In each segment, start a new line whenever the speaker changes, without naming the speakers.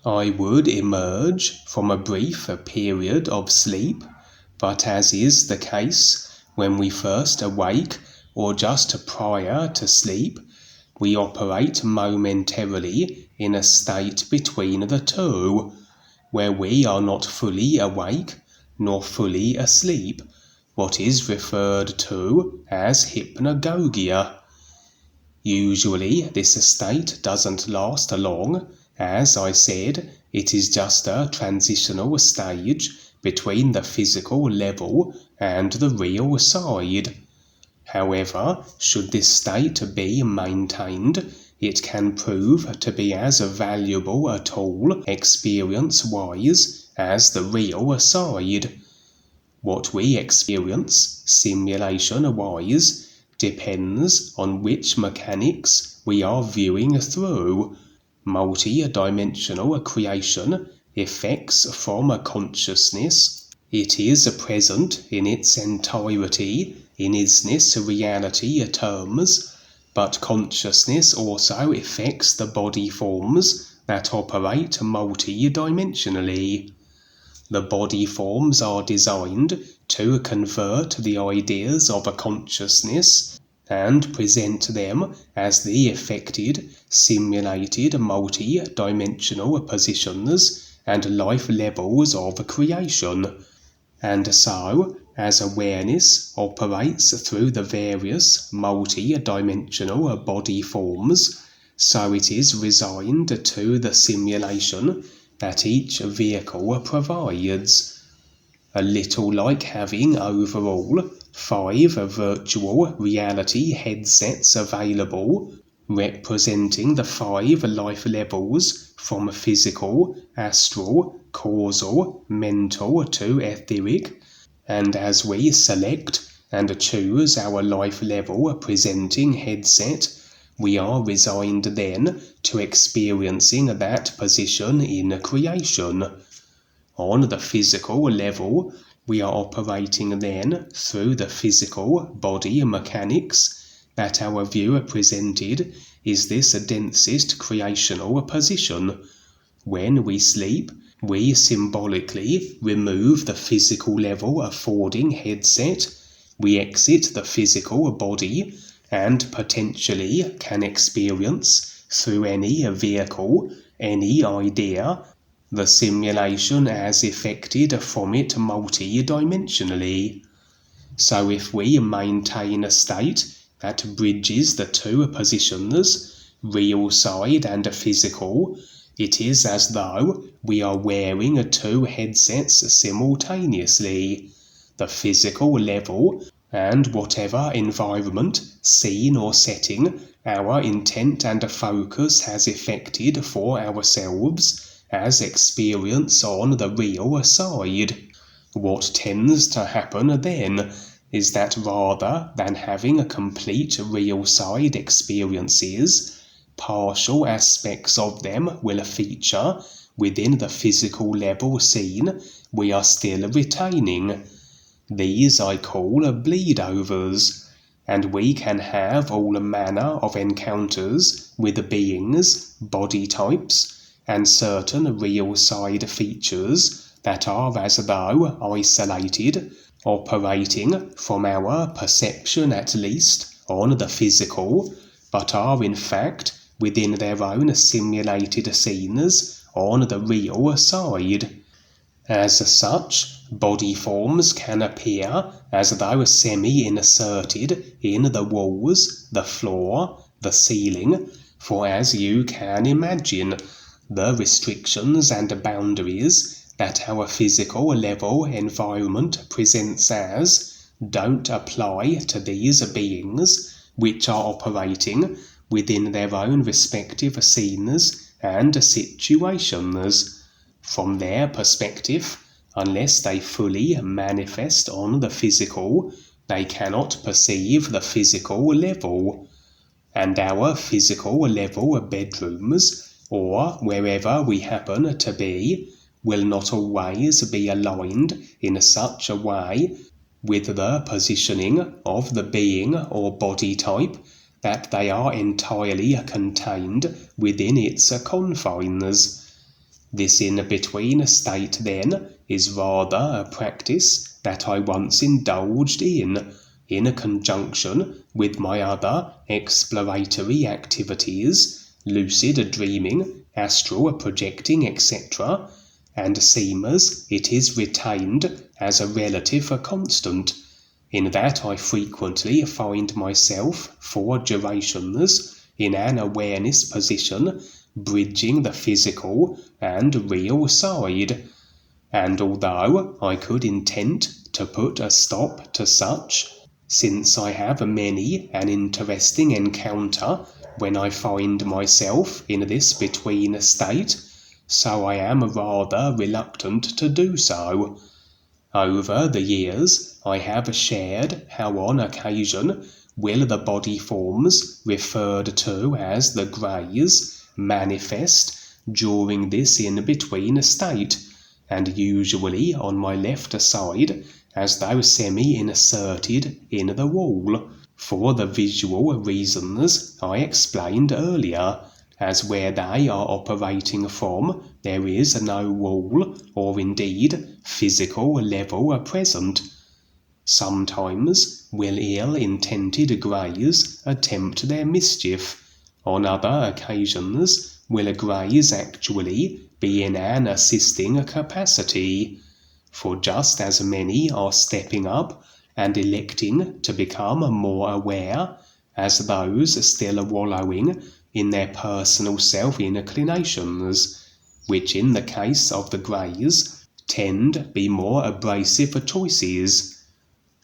I would emerge from a brief period of sleep, but as is the case when we first awake or just prior to sleep, we operate momentarily in a state between the two, where we are not fully awake nor fully asleep, what is referred to as hypnagogia. Usually this state doesn't last long. As I said, it is just a transitional stage between the physical level and the real side. However, should this state be maintained, it can prove to be as valuable a tool experience-wise as the real side. What we experience simulation-wise depends on which mechanics we are viewing through. Multi-dimensional creation effects from a consciousness. It is present in its entirety in isness reality terms, but consciousness also affects the body forms that operate multi-dimensionally. The body forms are designed to convert the ideas of a consciousness and present them as the affected, simulated multi-dimensional positions and life levels of creation. And so, as awareness operates through the various multi-dimensional body forms, so it is resigned to the simulation that each vehicle provides. A little like having overall 5 virtual reality headsets available, representing the 5 life levels from physical, astral, causal, mental to etheric, and as we select and choose our life level presenting headset, we are resigned then to experiencing that position in creation. On the physical level, we are operating then through the physical body mechanics that our viewer presented is this densest creational position. When we sleep, we symbolically remove the physical level affording headset, we exit the physical body, and potentially can experience through any vehicle, any idea, the simulation as effected from it multi-dimensionally. So if we maintain a state that bridges the two positions, real side and physical, it is as though we are wearing 2 headsets simultaneously. The physical level and whatever environment, scene or setting our intent and focus has effected for ourselves as experience on the real side. What tends to happen then is that rather than having a complete real side experiences, partial aspects of them will feature within the physical level scene we are still retaining. These I call bleedovers, and we can have all manner of encounters with beings, body types, and certain real side features that are as though isolated, operating from our perception at least on the physical, but are in fact within their own simulated scenes on the real side. As such, body forms can appear as though semi-inserted in the walls, the floor, the ceiling, for as you can imagine, the restrictions and boundaries that our physical level environment presents as don't apply to these beings which are operating within their own respective scenes and situations. From their perspective, unless they fully manifest on the physical, they cannot perceive the physical level. And our physical level bedrooms, or wherever we happen to be, will not always be aligned in such a way with the positioning of the being or body type that they are entirely contained within its confines. This in-between state, then, is rather a practice that I once indulged in conjunction with my other exploratory activities, lucid dreaming, astral projecting, etc., and seems it is retained as a relative constant, in that I frequently find myself for durations in an awareness position bridging the physical and real side, and although I could intend to put a stop to such, since I have many an interesting encounter when I find myself in this between state, so I am rather reluctant to do so. Over the years I have shared how on occasion will the body forms referred to as the greys manifest during this in-between state, and usually on my left side as though semi-inserted in the wall, for the visual reasons I explained earlier, as where they are operating from there is no wall or indeed physical level present. Sometimes will ill-intended greys attempt their mischief. On other occasions will greys actually be in an assisting capacity, for just as many are stepping up and electing to become more aware as those still wallowing in their personal self-inclinations, which in the case of the greys tend be more abrasive choices.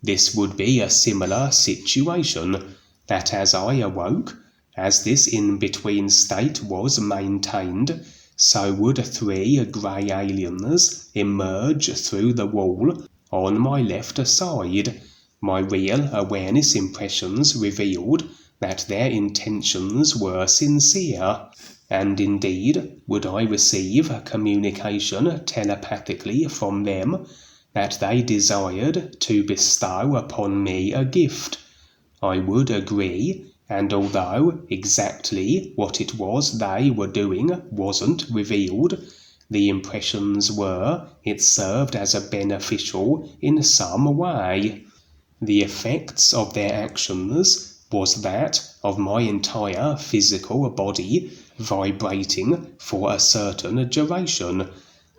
This would be a similar situation, that as I awoke, as this in-between state was maintained, so would 3 grey aliens emerge through the wall on my left side. My real awareness impressions revealed that their intentions were sincere, and indeed would I receive communication telepathically from them that they desired to bestow upon me a gift. I would agree, and although exactly what it was they were doing wasn't revealed, the impressions were it served as a beneficial in some way. The effects of their actions was that of my entire physical body vibrating for a certain duration.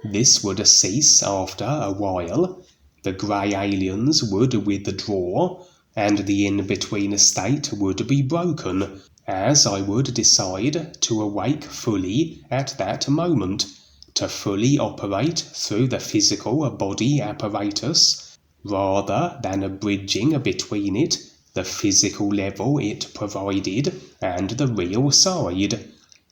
This would cease after a while, the grey aliens would withdraw, and the in-between state would be broken, as I would decide to awake fully at that moment, to fully operate through the physical body apparatus, rather than bridging between it, the physical level it provided, and the real side.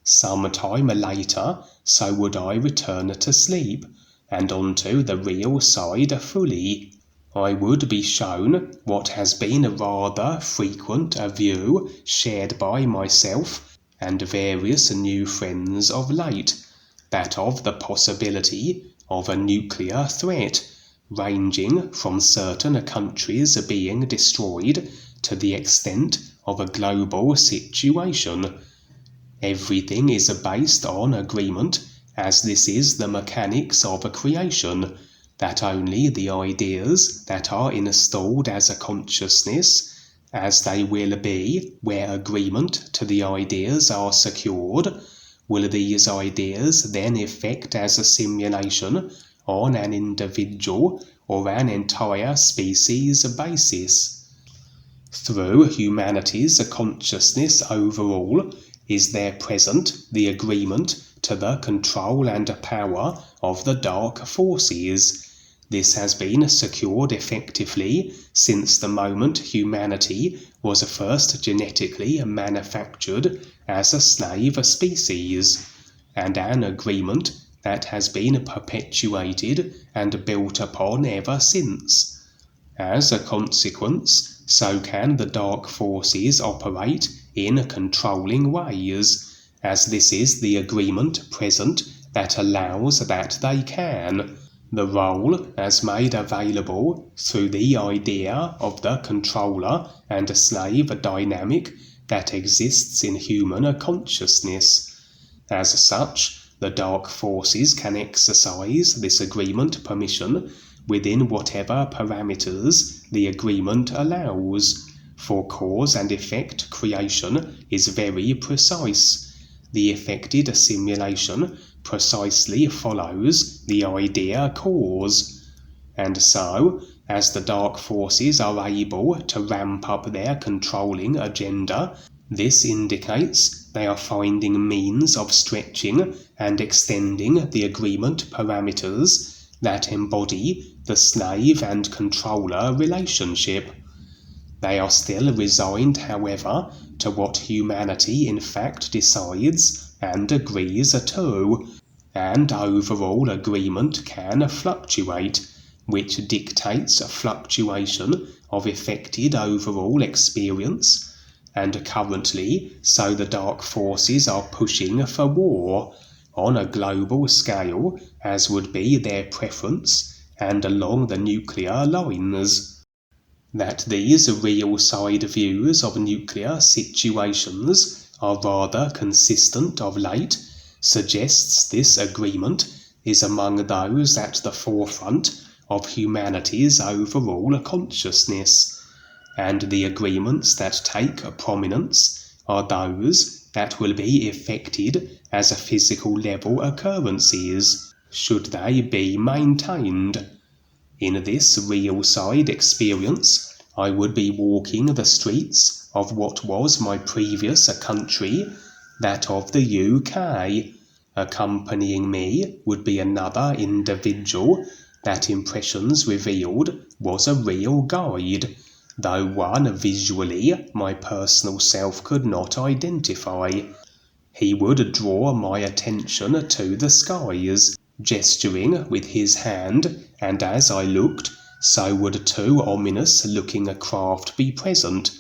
Some time later, so would I return to sleep, and onto the real side fully. I would be shown what has been a rather frequent view shared by myself and various new friends of late, that of the possibility of a nuclear threat, ranging from certain countries being destroyed to the extent of a global situation. Everything is based on agreement, as this is the mechanics of creation, that only the ideas that are installed as a consciousness, as they will be where agreement to the ideas are secured, will these ideas then effect as a simulation on an individual or an entire species basis. Through humanity's consciousness overall, is there present the agreement to the control and power of the dark forces. This has been secured effectively since the moment humanity was first genetically manufactured as a slave species, and an agreement that has been perpetuated and built upon ever since. As a consequence, so can the dark forces operate in controlling ways, as this is the agreement present that allows that they can. The role as made available through the idea of the controller and slave dynamic that exists in human consciousness. As such, The dark forces can exercise this agreement permission within whatever parameters the agreement allows, for cause and effect creation is very precise. The effected simulation precisely follows the idea cause. And so, as the dark forces are able to ramp up their controlling agenda, this indicates they are finding means of stretching and extending the agreement parameters that embody the slave and controller relationship. They are still resigned, however, to what humanity in fact decides and agrees to, and overall agreement can fluctuate, which dictates a fluctuation of effected overall experience. And currently, so the dark forces are pushing for war, on a global scale, as would be their preference, and along the nuclear lines. That these real side views of nuclear situations are rather consistent of late suggests this agreement is among those at the forefront of humanity's overall consciousness, and the agreements that take prominence are those that will be effected as a physical level occurrences, should they be maintained. In this real side experience, I would be walking the streets of what was my previous country, that of the UK. Accompanying me would be another individual that impressions revealed was a real guide, though one visually my personal self could not identify. He would draw my attention to the skies, gesturing with his hand, and as I looked, so would two ominous-looking craft be present.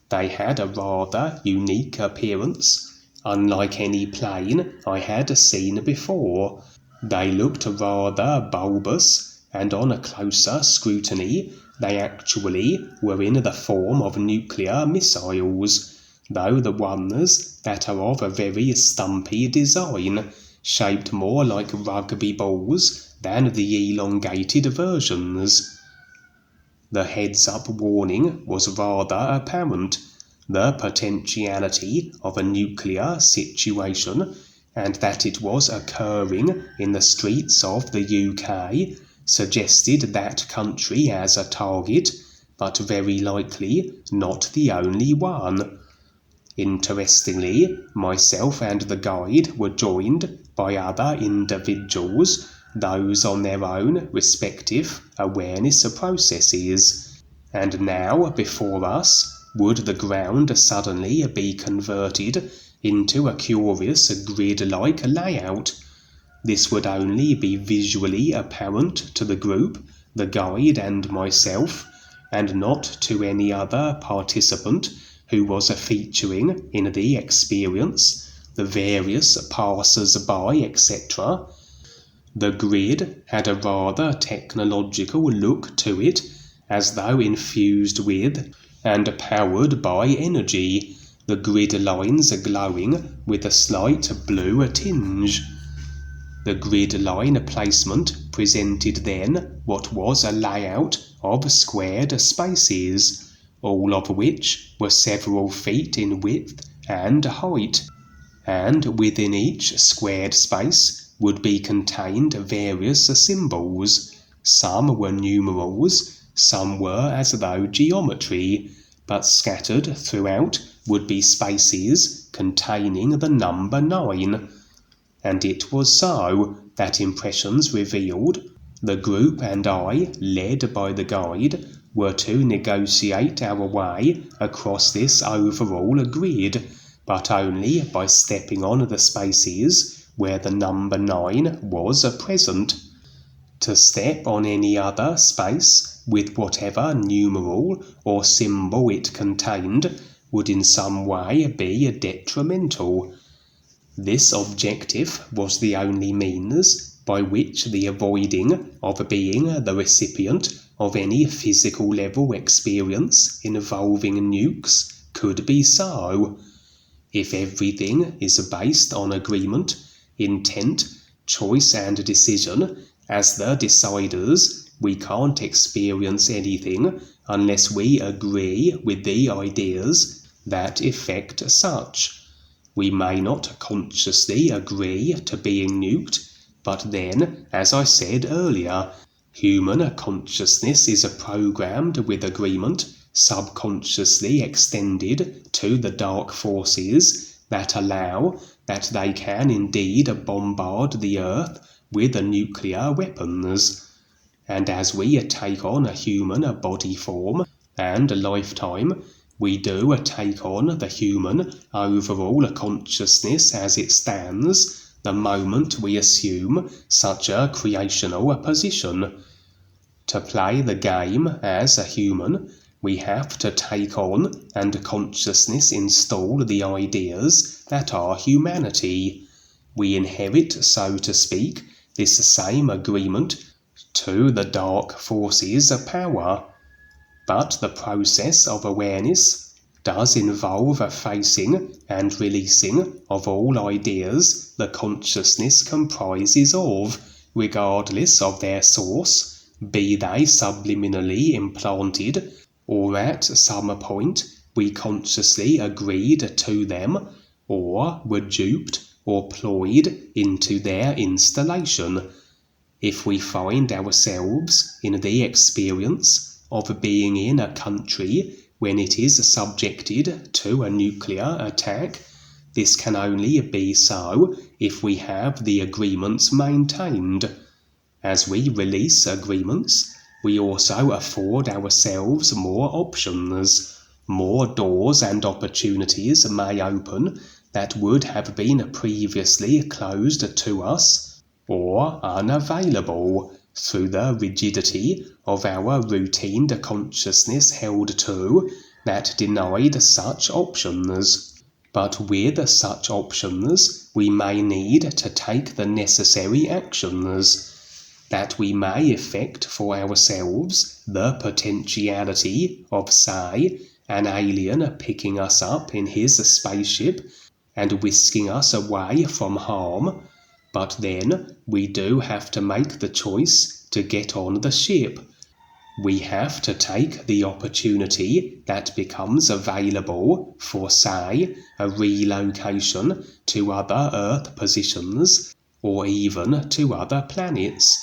They had a rather unique appearance, unlike any plane I had seen before. They looked rather bulbous, and on a closer scrutiny they actually were in the form of nuclear missiles, though the ones that are of a very stumpy design, shaped more like rugby balls than the elongated versions. The heads-up warning was rather apparent, the potentiality of a nuclear situation, and that it was occurring in the streets of the UK, suggested that country as a target, but very likely not the only one. Interestingly, myself and the guide were joined by other individuals, those on their own respective awareness processes. And now, before us, would the ground suddenly be converted into a curious grid-like layout. This would only be visually apparent to the group, the guide and myself, and not to any other participant who was featuring in the experience, the various passers-by, etc. The grid had a rather technological look to it, as though infused with and powered by energy, the grid lines glowing with a slight blue tinge. The grid line placement presented then what was a layout of squared spaces, all of which were several feet in width and height, and within each squared space would be contained various symbols. Some were numerals, some were as though geometry, but scattered throughout would be spaces containing the number 9. And it was so that impressions revealed the group and I, led by the guide, were to negotiate our way across this overall grid, but only by stepping on the spaces where the number 9 was present. To step on any other space with whatever numeral or symbol it contained would in some way be detrimental. This objective was the only means by which the avoiding of being the recipient of any physical level experience involving nukes could be so. If everything is based on agreement, intent, choice and decision, as the deciders, we can't experience anything unless we agree with the ideas that effect such. We may not consciously agree to being nuked, but then, as I said earlier, human consciousness is programmed with agreement, subconsciously extended to the dark forces that allow that they can indeed bombard the earth with nuclear weapons. And as we take on a human body form and a lifetime, we do take on the human overall consciousness as it stands the moment we assume such a creational position. To play the game as a human, we have to take on and consciousness install the ideas that are humanity. We inherit, so to speak, this same agreement to the dark forces of power. But the process of awareness does involve facing and releasing of all ideas the consciousness comprises of, regardless of their source, be they subliminally implanted, or at some point we consciously agreed to them, or were duped or ployed into their installation. If we find ourselves in the experience of being in a country when it is subjected to a nuclear attack, this can only be so if we have the agreements maintained. As we release agreements, we also afford ourselves more options. More doors and opportunities may open that would have been previously closed to us or unavailable through the rigidity of our routine consciousness held to that denied such options. But with such options, we may need to take the necessary actions, that we may effect for ourselves the potentiality of, say, an alien picking us up in his spaceship and whisking us away from harm. But then we do have to make the choice to get on the ship. We have to take the opportunity that becomes available for, say, a relocation to other Earth positions or even to other planets.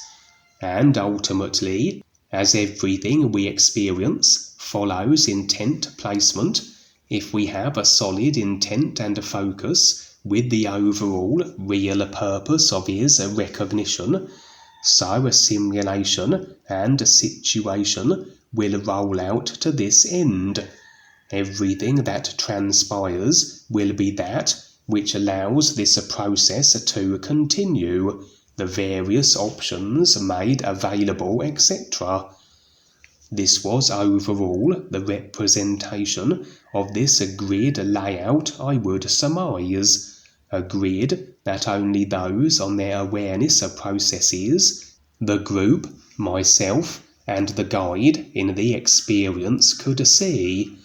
And ultimately, as everything we experience follows intent placement, if we have a solid intent and a focus with the overall real purpose of his recognition, so a simulation and a situation will roll out to this end. Everything that transpires will be that which allows this process to continue, the various options made available, etc. This was overall the representation of this grid layout, I would surmise. A grid that only those on their awareness processes, the group, myself, and the guide in the experience could see.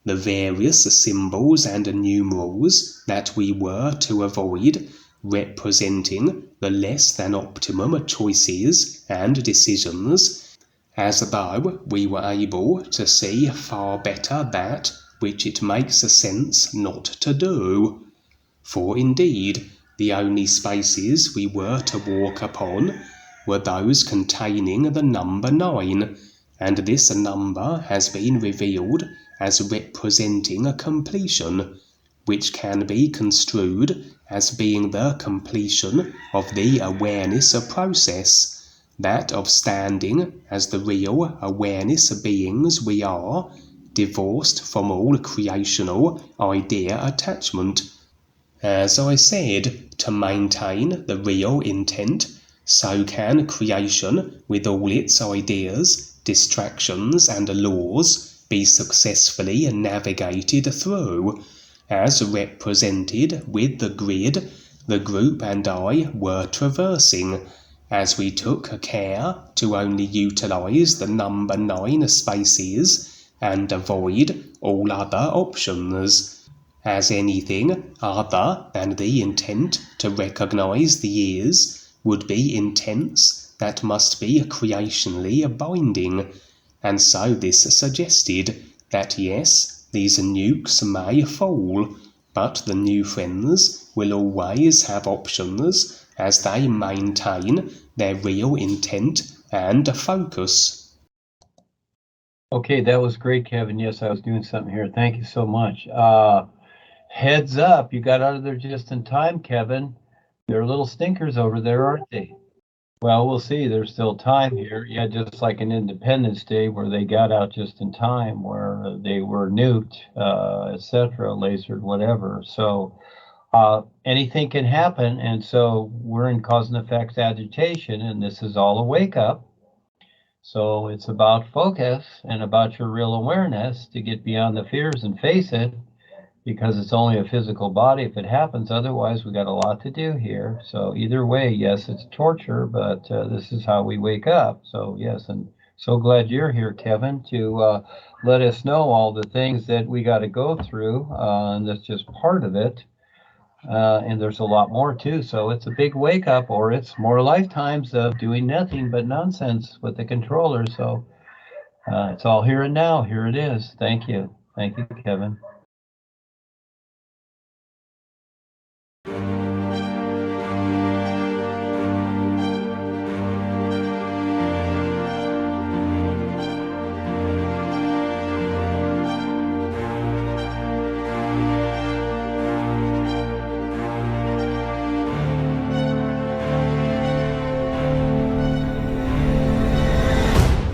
The various symbols and numerals that we were to avoid, representing the less than optimum choices and decisions, as though we were able to see far better that which it makes sense not to do. For indeed, the only spaces we were to walk upon were those containing the number 9, and this number has been revealed as representing a completion, which can be construed as being the completion of the awareness process, that of standing as the real awareness beings we are, divorced from all creational idea attachment. As I said, to maintain the real intent, so can creation with all its ideas, distractions and laws be successfully navigated through, as represented with the grid the group and I were traversing, as we took care to only utilize the number 9 spaces and avoid all other options. as anything other than the intent to recognize the ears would be intents that must be creationally binding, and so this suggested that yes, these nukes may fall, but the new friends will always have options as they maintain their real intent and focus.
Okay, that was great, Kevin. Yes, I was doing something here. Thank you so much. Heads up, you got out of there just in time, Kevin. They're little stinkers over there, aren't they? Well, we'll see. There's still time here. Yeah, just like an Independence Day where they got out just in time, where they were nuked, etc., lasered, whatever. So anything can happen. And so we're in cause and effects agitation, and this is all a wake up. So it's about focus and about your real awareness to get beyond the fears and face it, because it's only a physical body if it happens. Otherwise, we got a lot to do here. So either way, yes, it's torture, but this is how we wake up. So yes, and so glad you're here, Kevin, to let us know all the things that we got to go through, and that's just part of it. And there's a lot more too. So it's a big wake up, or it's more lifetimes of doing nothing but nonsense with the controller. So it's all here and now. Here it is. Thank you. Thank you, Kevin.